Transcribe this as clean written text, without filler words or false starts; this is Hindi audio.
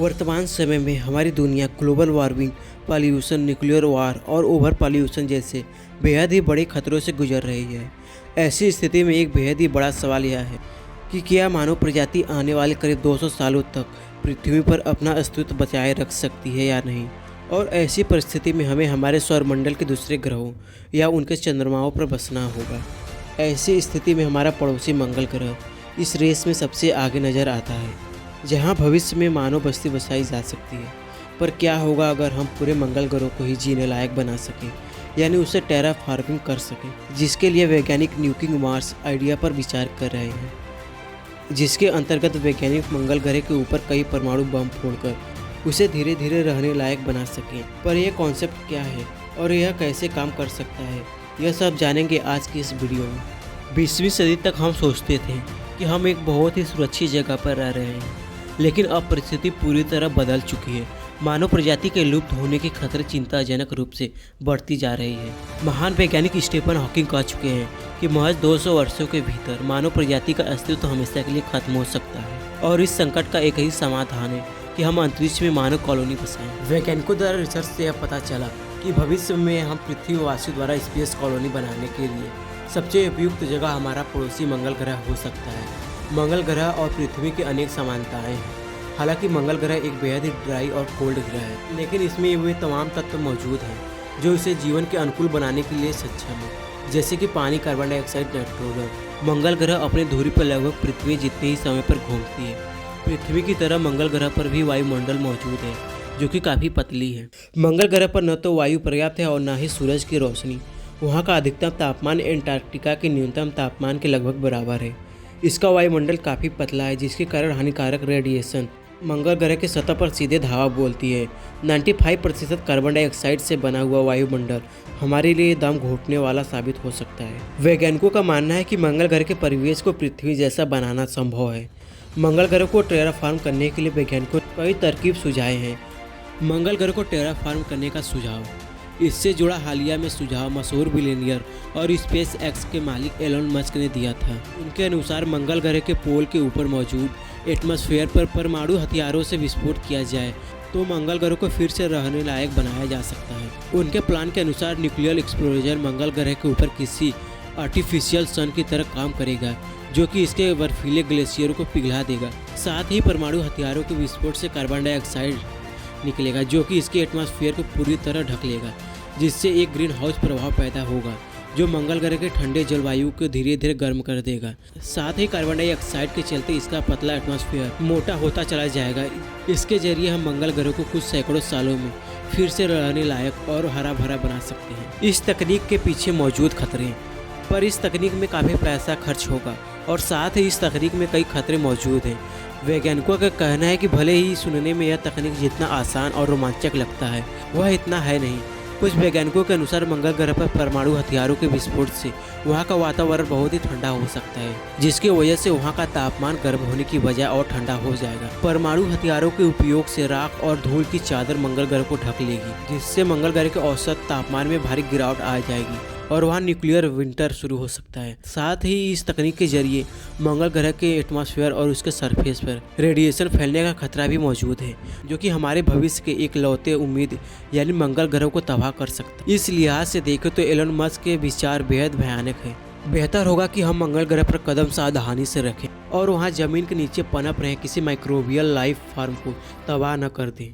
वर्तमान समय में हमारी दुनिया ग्लोबल वार्मिंग, पॉल्यूशन, न्यूक्लियर वार और ओवर पॉल्यूशन जैसे बेहद ही बड़े खतरों से गुजर रही है। ऐसी स्थिति में एक बेहद ही बड़ा सवाल यह है कि क्या मानव प्रजाति आने वाले करीब 200 सालों तक पृथ्वी पर अपना अस्तित्व बचाए रख सकती है या नहीं। और ऐसी परिस्थिति में हमें हमारे सौरमंडल के दूसरे ग्रहों या उनके चंद्रमाओं पर बसना होगा। ऐसी स्थिति में हमारा पड़ोसी मंगल ग्रह इस रेस में सबसे आगे नज़र आता है, जहां भविष्य में मानव बस्ती बसाई जा सकती है। पर क्या होगा अगर हम पूरे मंगल ग्रह को ही जीने लायक बना सकें, यानी उसे टेराफॉर्मिंग कर सकें, जिसके लिए वैज्ञानिक न्यूक्लियर मार्स आइडिया पर विचार कर रहे हैं, जिसके अंतर्गत वैज्ञानिक मंगल ग्रह के ऊपर कई परमाणु बम फोड़कर उसे धीरे धीरे रहने लायक बना सकें। पर यह कॉन्सेप्ट क्या है और यह कैसे काम कर सकता है, यह सब जानेंगे आज की इस वीडियो में। 20वीं सदी तक हम सोचते थे कि हम एक बहुत ही सुरक्षित जगह पर रह रहे हैं, लेकिन अब परिस्थिति पूरी तरह बदल चुकी है। मानव प्रजाति के लुप्त होने के खतरे चिंताजनक रूप से बढ़ती जा रही है। महान वैज्ञानिक स्टीफन हॉकिंग कह चुके हैं कि महज 200 वर्षों के भीतर मानव प्रजाति का अस्तित्व हमेशा के लिए खत्म हो सकता है। और इस संकट का एक ही समाधान है कि हम अंतरिक्ष में मानव कॉलोनी बसाएं। वैज्ञानिकों द्वारा रिसर्च से यह पता चला कि भविष्य में हम पृथ्वीवासियों द्वारा स्पेस कॉलोनी बनाने के लिए सबसे उपयुक्त जगह हमारा पड़ोसी मंगल ग्रह हो सकता है। मंगल ग्रह और पृथ्वी की अनेक समानताएं हैं। हालांकि मंगल ग्रह एक बेहद ही ड्राई और कोल्ड ग्रह है, लेकिन इसमें वे तमाम तत्व मौजूद हैं जो इसे जीवन के अनुकूल बनाने के लिए सक्षम है, जैसे कि पानी, कार्बन डाइऑक्साइड, नाइट्रोजन। मंगल ग्रह अपनी दूरी पर लगभग पृथ्वी जितने ही समय पर घूमती है। पृथ्वी की तरह मंगल ग्रह पर भी वायुमंडल मौजूद है, जो कि काफ़ी पतली है। मंगल ग्रह पर न तो वायु पर्याप्त है और न ही सूरज की रोशनी। वहाँ का अधिकतम तापमान एंटार्कटिका के न्यूनतम तापमान के लगभग बराबर है। इसका वायुमंडल काफ़ी पतला है, जिसके कारण हानिकारक रेडिएशन मंगल ग्रह की सतह पर सीधे धावा बोलती है। 95% कार्बन डाइऑक्साइड से बना हुआ वायुमंडल हमारे लिए दम घोटने वाला साबित हो सकता है। वैज्ञानिकों का मानना है कि मंगल ग्रह के परिवेश को पृथ्वी जैसा बनाना संभव है। मंगल ग्रह को टेराफॉर्म करने के लिए वैज्ञानिकों ने कई तरकीब सुझाए हैं। मंगल ग्रह को टेराफॉर्म करने का सुझाव, इससे जुड़ा हालिया में सुझाव मशहूर बिलियनियर और स्पेस एक्स के मालिक एलन मस्क ने दिया था। उनके अनुसार मंगल ग्रह के पोल के ऊपर मौजूद एटमॉस्फेयर पर परमाणु हथियारों से विस्फोट किया जाए तो मंगल ग्रह को फिर से रहने लायक बनाया जा सकता है। उनके प्लान के अनुसार न्यूक्लियर एक्सप्लोजन मंगल ग्रह के ऊपर किसी आर्टिफिशियल सन की तरह काम करेगा, जो कि इसके बर्फीले ग्लेशियरों को पिघला देगा। साथ ही परमाणु हथियारों के विस्फोट से कार्बन डाइऑक्साइड निकलेगा, जो कि इसके एटमॉस्फेयर को पूरी तरह ढक लेगा, जिससे एक ग्रीन हाउस प्रभाव पैदा होगा जो मंगल ग्रह के ठंडे जलवायु को धीरे धीरे गर्म कर देगा। साथ ही कार्बन डाइऑक्साइड के चलते इसका पतला एटमॉस्फेयर मोटा होता चला जाएगा। इसके जरिए हम मंगल ग्रह को कुछ सैकड़ों सालों में फिर से रहने लायक और हरा भरा बना सकते हैं। इस तकनीक के पीछे मौजूद खतरे, पर इस तकनीक में काफ़ी पैसा खर्च होगा और साथ ही इस तकनीक में कई खतरे मौजूद हैं। वैज्ञानिकों का कहना है कि भले ही सुनने में यह तकनीक जितना आसान और रोमांचक लगता है, वह इतना है नहीं। कुछ वैज्ञानिकों के अनुसार मंगल ग्रह पर परमाणु हथियारों के विस्फोट से वहाँ का वातावरण बहुत ही ठंडा हो सकता है, जिसकी वजह से वहाँ का तापमान गर्म होने की बजाय और ठंडा हो जाएगा। परमाणु हथियारों के उपयोग से राख और धूल की चादर मंगल ग्रह को ढक लेगी, जिससे मंगल ग्रह के औसत तापमान में भारी गिरावट आ जाएगी और वहाँ न्यूक्लियर विंटर शुरू हो सकता है। साथ ही इस तकनीक के जरिए मंगल ग्रह के एटमॉस्फेयर और उसके सरफेस पर रेडिएशन फैलने का खतरा भी मौजूद है, जो कि हमारे भविष्य के एक लौते उम्मीद यानी मंगल ग्रह को तबाह कर सकता है। इस लिहाज से देखें तो एलन मस्क के विचार बेहद भयानक है। बेहतर होगा कि हम मंगल ग्रह पर कदम सावधानी से रखें और वहाँ जमीन के नीचे पनप रहे किसी माइक्रोबियल लाइफ फॉर्म को तबाह न कर दें।